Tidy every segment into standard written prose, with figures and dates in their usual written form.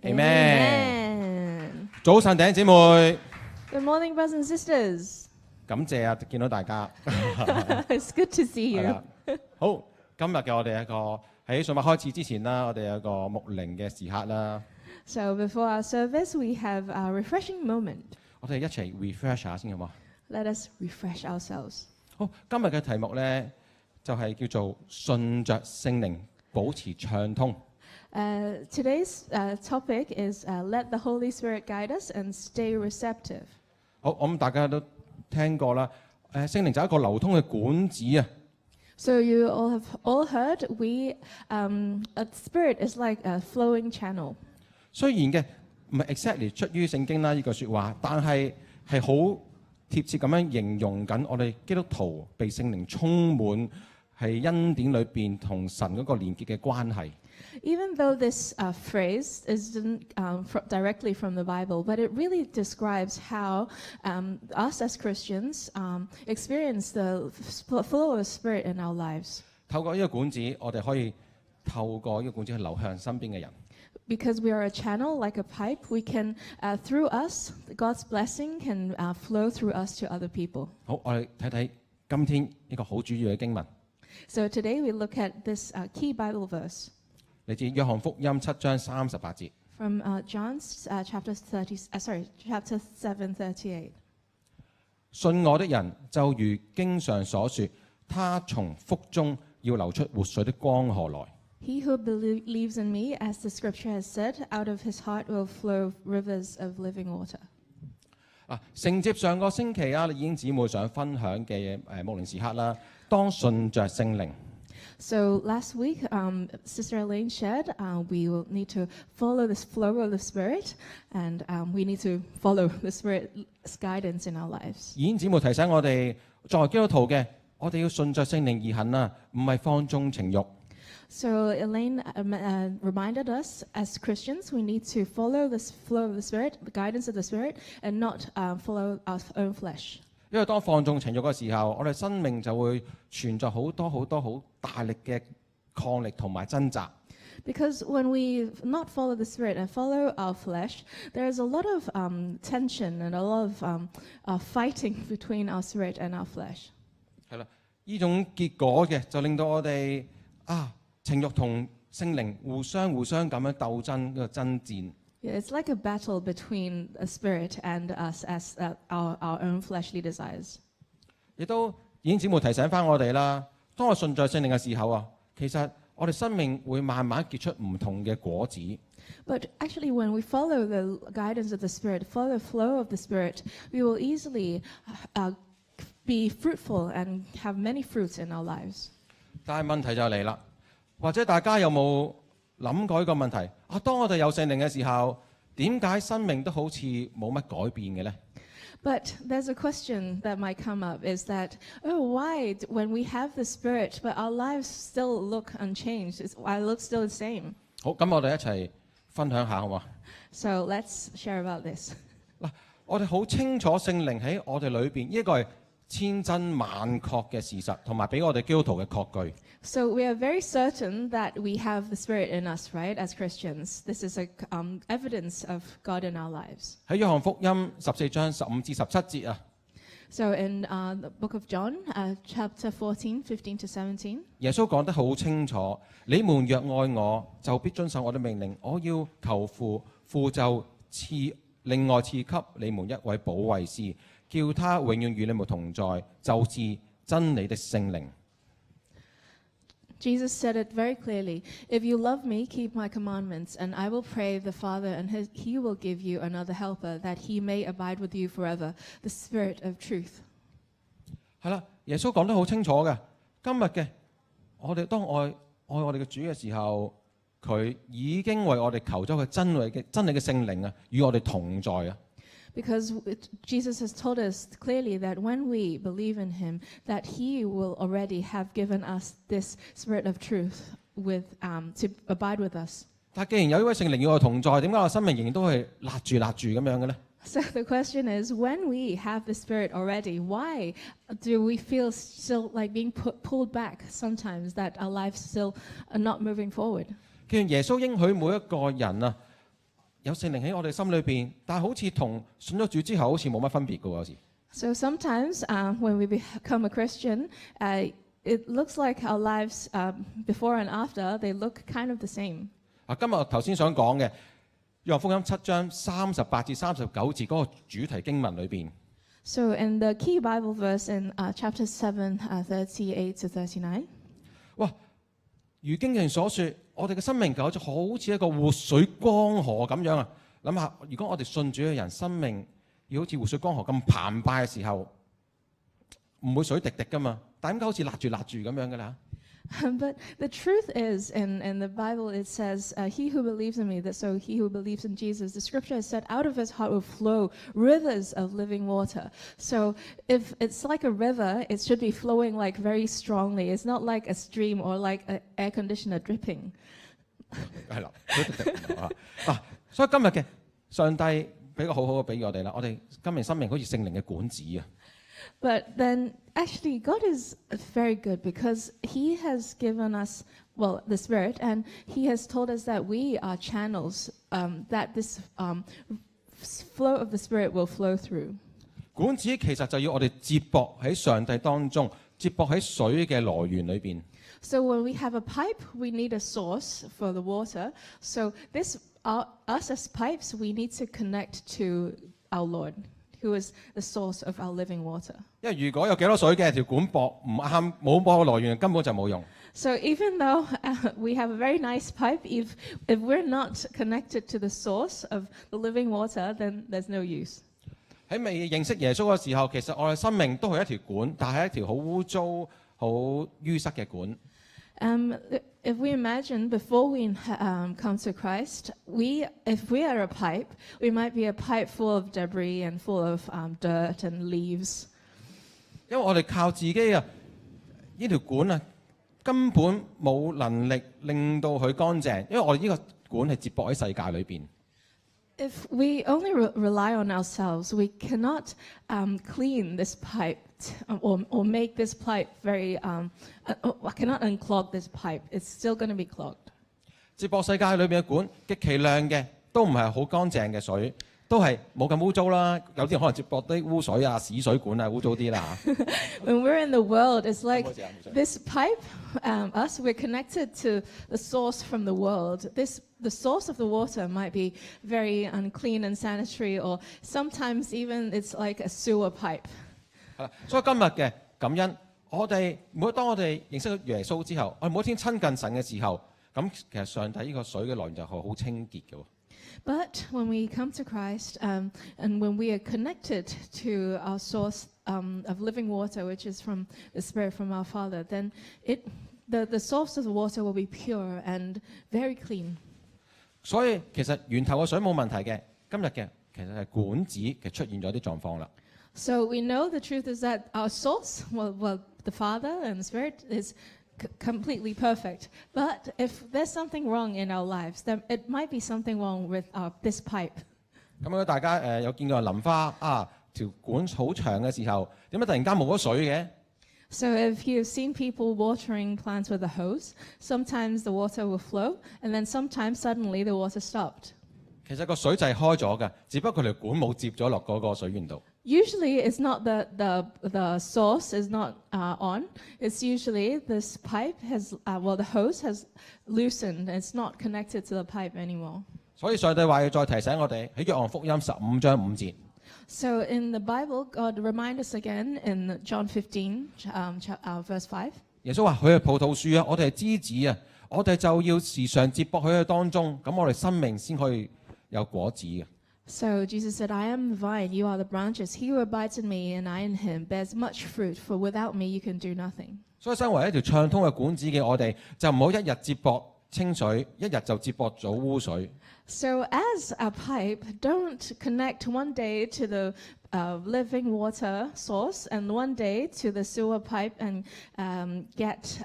Amen。 早晨，弟兄姊妹， Good morning, brothers and sisters. 感謝啊，見到大家。 It's good to see 係 you. 啦，好，今日嘅我哋一個喺信物開始之前啦，我哋有一個牧靈嘅時刻啦， So before our service, we have a refreshing moment. 我哋一齊 refresh 下先好嘛？ Let us refresh ourselves. 好，今日嘅題目咧就係叫做順着聖靈保持暢通。 Today's topic is let the Holy Spirit guide us and stay receptive. 好，我諗大家都聽過啦，聖靈就係一個流通嘅管子啊。 So you all have all heard a spirit is like a flowing channel. 雖然嘅唔係 exactly 出於聖經啦呢句説話，但係係好貼切咁樣形容緊我哋基督徒被聖靈充滿，係恩典裏邊同神嗰個連結嘅關係。 Even though this phrase isn't directly from the Bible, but it really describes how us as Christians experience the flow of the Spirit in our lives. 透過呢個管子，我哋可以透過呢個管子去流向身邊嘅人。 Because we are a channel, like a pipe, we can, through us, God's blessing can flow through us to other people. 好，我哋睇睇今天一個好主要嘅經文， So today we look at this key Bible verse 嚟自約翰福音7章38節。 from John's chapter 7:38. 信我的人就如經上所說，他從腹中要流出活水的江河來。 He who believes in me, as the scripture has said, out of his heart will flow rivers of living water. 承接上個星期已經姊妹想分享嘅牧靈時刻啦，當順着聖靈。 So last week, Sister Elaine shared we will need to follow this flow of the Spirit, and we need to follow the Spirit's guidance in our lives. 已經姊妹提醒我哋，作為基督徒嘅，我哋要順着聖靈而行啊，唔係放縱情慾。 So Elaine reminded us, as Christians, we need to follow this flow of the Spirit, the guidance of the Spirit, and not follow our own flesh. 因為當放縱情慾嘅時候，我哋生命就會存在好多好大力嘅抗力同埋掙扎。 Because when we not follow the Spirit and follow our flesh, there is a lot of tension and a lot of fighting between our spirit and our flesh. 係啦，呢種結果嘅就令到我哋情慾同聖靈互相咁樣鬥爭呢個爭戰。 Yeah, it's like a battle between the Spirit and us as our own fleshly desires. 亦都已經姊妹提醒翻我哋啦，當我順着聖靈嘅時候其實我哋生命會慢慢結出唔同嘅果子。 But actually, when we follow the guidance of the Spirit, follow the flow of the Spirit, we will easily be fruitful and have many fruits in our lives. 但係問題就嚟啦，或者大家有冇諗過呢個問題？當我哋有聖靈嘅時候，點解生命都好似冇乜改變嘅呢？ But there's a question that might come up is that, why when we have the Spirit, but our lives still look unchanged? Why look still the same? 好，咁我哋一齊分享下好嘛？ So let's share about this. 我哋好清楚聖靈喺我哋裏邊，呢一個係千真萬確嘅事實，同埋俾我哋基督徒嘅確據。 So we are very certain that we have the Spirit in us, right, as Christians. This is a evidence of God in our lives. 喺約翰福音14章15至17節 So in the book of John, chapter 14, 15 to 17, 耶穌講得好清楚：你們若愛我，就必遵守我的命令。我要求父，父就另外賜給你們一位保惠師，叫他永遠與你們同在，就是真理的聖靈。 Jesus said it very clearly. If you love me, keep my commandments, and I will pray the Father, and he will give you another helper, that he may abide with you forever, the Spirit of truth. 係啦，耶穌講得好清楚嘅。今日嘅我哋當愛我哋嘅主嘅時候，佢已經為我哋求咗佢真理嘅聖靈與我哋同在啊。 Because Jesus has told us clearly that when we believe in him, that he will already have given us this Spirit of truth to abide with us. 但既然有呢位聖靈與我同在，點解我生命仍然都係勒住咁樣嘅呢？ So the question is, when we have the Spirit already, why do we feel still like being pulled back sometimes, that our lives still are not moving forward? 既然耶穌應許每一個人有聖靈喺我哋心裏邊，但係好似同信咗主之後好似冇乜分別嘅喎，有時。So sometimes when we become a Christian, it looks like our lives before and after, they look kind of the same. 今日頭先想講嘅約翰福音7章38至39節嗰個主題經文裏邊， So in the key Bible verse in chapter 7, 38 to 39, 哇！如經人所說，我哋嘅生命就好似一個活水江河咁樣啊！諗下，如果我哋信主嘅人生命要好似活水江河咁澎湃嘅時候，唔會水滴滴噶嘛，但係點解好似揦住咁樣嘅啦？ But the truth is, in the Bible, it says, he who believes in me, so he who believes in Jesus, the scripture has said, out of his heart will flow rivers of living water. So if it's like a river, it should be flowing like very strongly. It's not like a stream or like an air conditioner dripping. 係啦，水滴滴啊！所以今日嘅上帝俾個好好嘅比喻我哋啦，我哋今日生命好似聖靈嘅管子啊！ But then, actually, God is very good because He has given us, well, the Spirit, and He has told us that we are channels that this flow of the Spirit will flow through. 管子其實就要我哋接駁喺上帝當中，接駁喺水嘅來源裏邊。 So when we have a pipe, we need a source for the water. So us as pipes, we need to connect to our Lord, who is the source of our living water. 因為如果有幾多水嘅條管駁唔啱，冇駁來源，根本就冇用。 So even though we have a very nice pipe, if we're not connected to the source of the living water, then there's no use. 喺未認識耶穌嘅時候，其實我哋生命都係一條管，但係一條好污糟、好淤塞嘅管。 If we imagine before we come to Christ, if we are a pipe, we might be a pipe full of debris and full of dirt and leaves. 因為我哋靠自己啊，呢條管啊根本冇能力令到佢乾淨，因為我哋呢個管係接駁喺世界裏邊。 If we only rely on ourselves, we cannot clean this pipe or make this pipe cannot unclog this pipe. It's still going to be clogged. 接駁世界裏邊嘅管，極其量嘅都唔係好乾淨嘅水，都係冇咁污糟啦。有啲人可能接駁啲污水啊、屎水管啊，污糟啲啦嚇。 When we're in the world, it's like this pipe, we're connected to the source from the world. The source of the water might be very unclean and sanitary, or sometimes even it's like a sewer pipe. 所以今日嘅感恩，當我哋認識耶穌之後，我哋每一天親近神嘅時候，咁其實上帝呢個水嘅來源就係好清潔嘅。 But when we come to Christ and when we are connected to our source of living water, which is from the Spirit from our Father, then the source of the water will be pure and very clean. 所以其實源頭嘅水冇問題嘅，今日嘅其實係管子嘅出現咗啲狀況啦。 So we know the truth is that our source, well, the Father and the Spirit is completely perfect. But if there's something wrong in our lives, then it might be something wrong with this pipe. 咁如果大家有見過淋花啊，條管好長嘅時候，點解突然間冇咗水嘅？ So if you've seen people watering plants with a hose, sometimes the water will flow, and then sometimes suddenly the water stopped. 其實個水就係開咗㗎，只不過條管冇接咗落嗰個水源度。 Usually it's not the source is not on. It's usually this pipe the hose has loosened. It's not connected to the pipe anymore. 所以上帝話要再提醒我哋喺約翰福音15章5節。 So in the Bible, God reminds us again in John 15, verse 5. 耶穌話：佢係葡萄樹啊，我哋係枝子啊，我哋就要時常接駁佢喺當中，咁我哋生命先可以有果子嘅。 So Jesus said, I am the vine, you are the branches. He who abides in me and I in him bears much fruit, for without me you can do nothing. 所以身為一條暢通嘅管子嘅我哋，就唔好一日接駁清水，一日就接駁咗污水。 So as a pipe, don't connect one day to the living water source and one day to the sewer pipe and get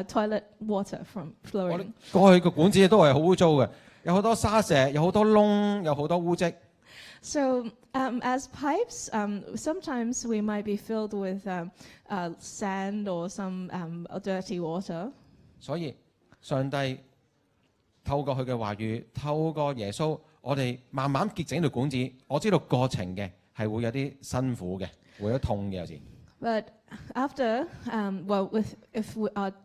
toilet water from 我哋 flowing. 過去個管子都係好污糟嘅，有好多沙石，有好多窿，有好多污跡。 So as pipes, sometimes we might be filled with sand or some dirty water. 所以上帝透過佢嘅話語，透過耶穌，我哋慢慢結整條管子。我知道過程嘅係會有啲辛苦嘅，會有痛嘅有時。But after, if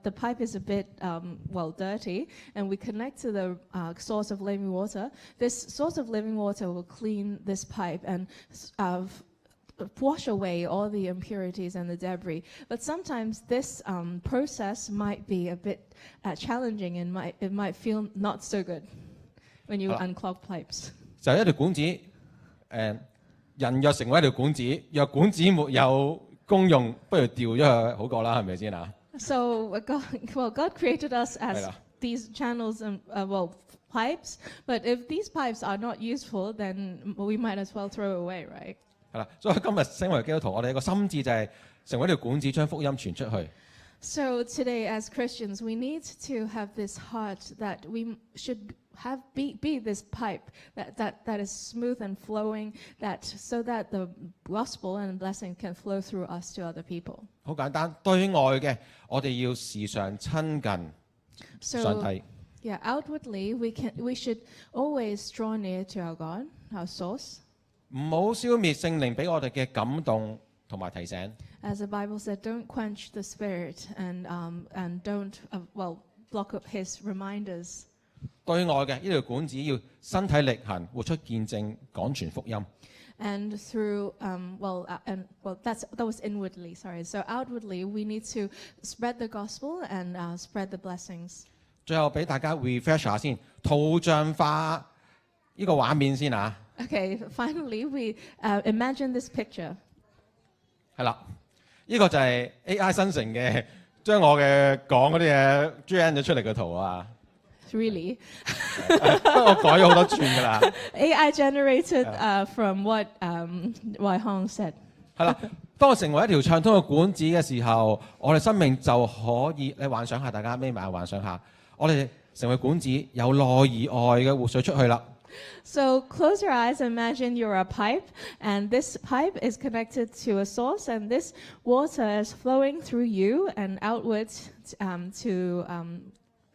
the pipe is a bit, dirty, and we connect to the source of living water, this source of living water will clean this pipe and wash away all the impurities and the debris. But sometimes this process might be a bit challenging and it might feel not so good when you unclog pipes. 就係一條管子，人若成為一條管子，若管子沒有功用，不如掉咗佢好過啦，係咪先啊？ So God created us as these channels and pipes. But if these pipes are not useful, then we might as well throw away, right? 係啦，所以今日身為基督徒，我哋個心志就係成為一條管子，將福音傳出去。So today, as Christians, we need to have this heart that we should be this pipe that is smooth and flowing, so that the gospel and blessing can flow through us to other people. 好簡單，對外嘅我哋要時常親近上帝。Yeah, outwardly we should always draw near to our God, our source. 唔好消滅聖靈俾我哋嘅感動同埋提醒。As the Bible said, don't quench the spirit and don't block up His reminders. 對外嘅呢條管子要身體力行，活出見證，講傳福音。And through that was inwardly. Sorry. So outwardly, we need to spread the gospel and spread the blessings. 最後俾大家 refresh 下先，圖像化呢個畫面先啊。Okay. Finally, we imagine this picture. 係啦，呢個就係 AI 生成嘅，將我嘅講嗰啲嘢 gen 咗出嚟嘅圖啊。Really? 我改咗好多轉㗎啦。AI generated from what Wai Hong said. 係啦，當我成為一條暢通嘅管子嘅時候，我哋生命就可以，你幻想下，大家眯埋幻想下，我哋成為管子，由內而外嘅活水出去啦。So close your eyes and imagine you're a pipe, and this pipe is connected to a source, and this water is flowing through you and outwards to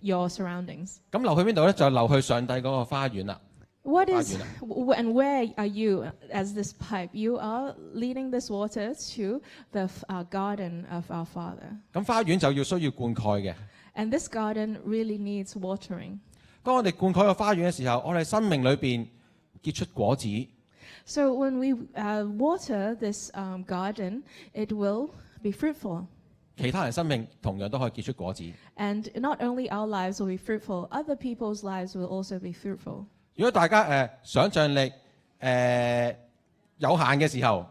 your surroundings. 咁流去邊度咧？就流去上帝嗰個花園啦。What is and where are you as this pipe? You are leading this water to the garden of our Father. 咁花園就需要灌溉嘅。And this garden really needs watering. 當我哋灌溉個花園嘅時候，我哋生命裏邊結出果子。So when we water this garden, it will be fruitful. 其他人生命同樣都可以結出果子。And not only our lives will be fruitful, other people's lives will also be fruitful. 如果大家想像力有限嘅時候，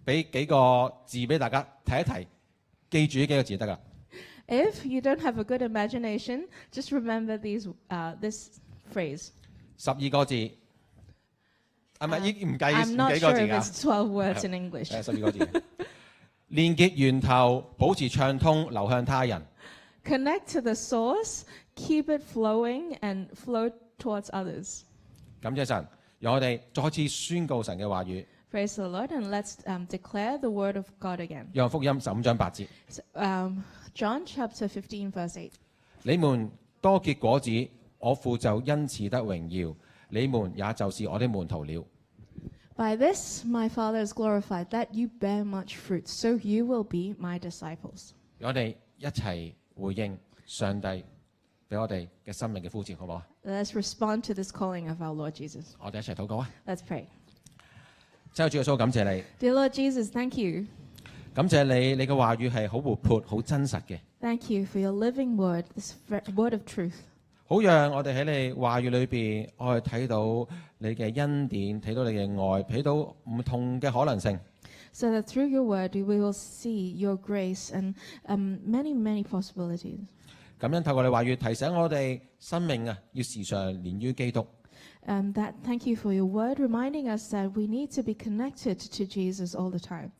俾幾個字俾大家提一提，記住呢幾個字就得㗎。If you don't have a good imagination, just remember this phrase. 12個字，係咪？唔計I'm not 幾個 sure 字 if 㗎 it's 12 words in English. 12個字。連結源頭，保持暢通，流向他人。Connect to the source, keep it flowing, and flow towards others. 感謝神，讓我哋再次宣告神嘅話語。Praise the Lord, and let's declare the word of God again. 約翰福音15章8節。John chapter 15, verse 8. 你們多結果子，我父就因此得榮耀，你們也就是我的門徒了。By this my Father is glorified, that you bear much fruit, so you will be my disciples. 我哋一齊回應上帝俾我哋嘅生命嘅呼召，好唔好啊？ Let's respond to this calling of our Lord Jesus. 我哋一齊禱告啊！ Let's pray. 真係主耶穌，感謝你， Dear Lord Jesus, thank you. 感謝你，你嘅話語係好活潑、好真實嘅， Thank you for your living word, this word of truth. 好讓我哋喺你話語裏邊，我哋睇到你嘅恩典，睇到你嘅愛，睇到唔同嘅可能性。 So that through your word we will see your grace and many, many possibilities. 感恩透過你話語提醒我哋生命啊，要時常連於基督。Thank you for your word, reminding us that we need to be connected to Jesus all the time.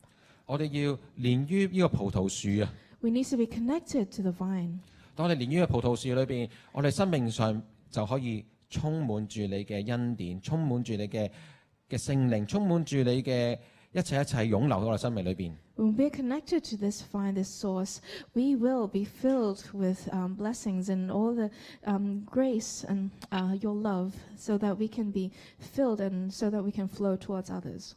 我哋要連於呢個葡萄樹啊！ We need to be connected to the vine. 當我哋連於個葡萄樹裏邊，我哋生命上就可以充滿住你嘅恩典，充滿住你嘅聖靈，充滿住你嘅一切湧流喺我哋生命裏邊。When we're connected to this vine, this source, we will be filled with blessings and all the grace and your love, so that we can be filled and so that we can flow towards others.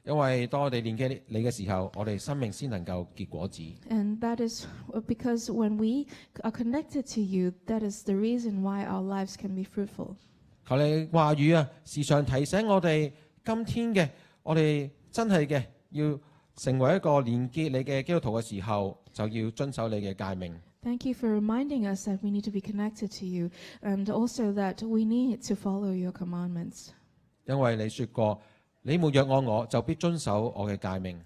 因為當我哋念記你嘅時候，我哋生命先能夠結果子。 And that is because when we are connected to you, that is the reason why our lives can be fruitful. 求你話語啊，時常提醒我哋今天嘅我哋真係嘅要成為一個連結你嘅基督徒嘅時候，就要遵守你嘅誡命。 Thank you for reminding us that we need to be connected to you, and also that we need to follow your commandments. 因為你說過，你們若愛我，就必遵守我嘅誡命。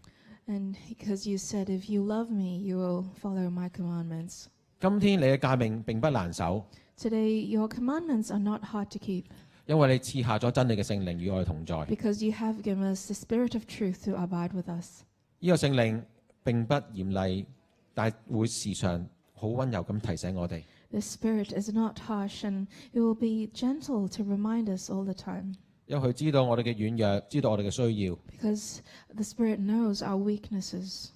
And because you said, if you love me, you will follow my commandments. 今天你嘅誡命並不難守， Today, your commandments are not hard to keep, 因為你賜下咗真理嘅聖靈與我哋同在。 because you have given us the Spirit of truth to abide with us. 呢個聖靈並不嚴厲，但係會時常好温柔咁提醒我哋。 The Spirit is not harsh, and it will be gentle to remind us all the time, 因為佢知道我哋嘅軟弱，知道我哋嘅需要， because the Spirit knows our weaknesses.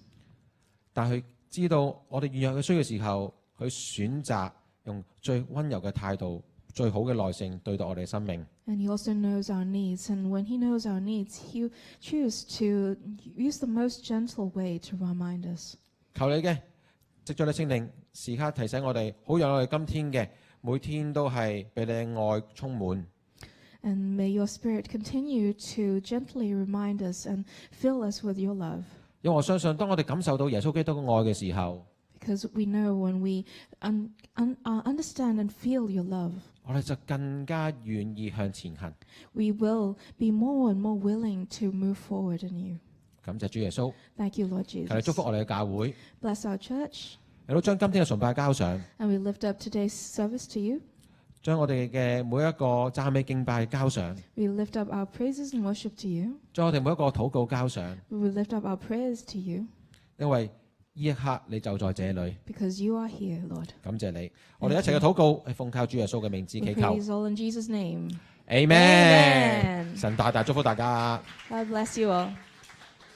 但係佢知道我哋軟弱嘅需要嘅時候，佢選擇用最温柔嘅態度、最好嘅耐性對待我哋嘅生命。 And he also knows our needs. And when he knows our needs, he chooses to use the most gentle way to remind us. 求你嘅，藉著你聖靈時刻提醒我哋，好讓我哋今天嘅每天都係被你嘅愛充滿。 And may your Spirit continue to gently remind us and fill us with your love. 因為我相信，當我哋感受到耶穌基督嘅愛嘅時候， Because we know when we understand and feel your love, 我哋就更加願意向前行。 we will be more and more willing to move forward in you. 感謝主耶穌， Thank you, Lord 求你 Jesus. 祝福我哋嘅教會， Bless our church. 亦都將今天嘅崇拜交上， And we lift up today's service to you. 將我哋嘅每一個讚美敬拜交上， We lift up our praises and worship to you. 將我哋每一個禱告交上， We will lift up our prayers to you, 因為呢一刻你就在這裏。 because you are here, Lord. 感謝你，我哋一齊嘅禱告係奉靠主耶穌嘅名字 We 祈求 praise all in Jesus' name.，Amen。 Amen. 神大大祝福大家。 God bless you all.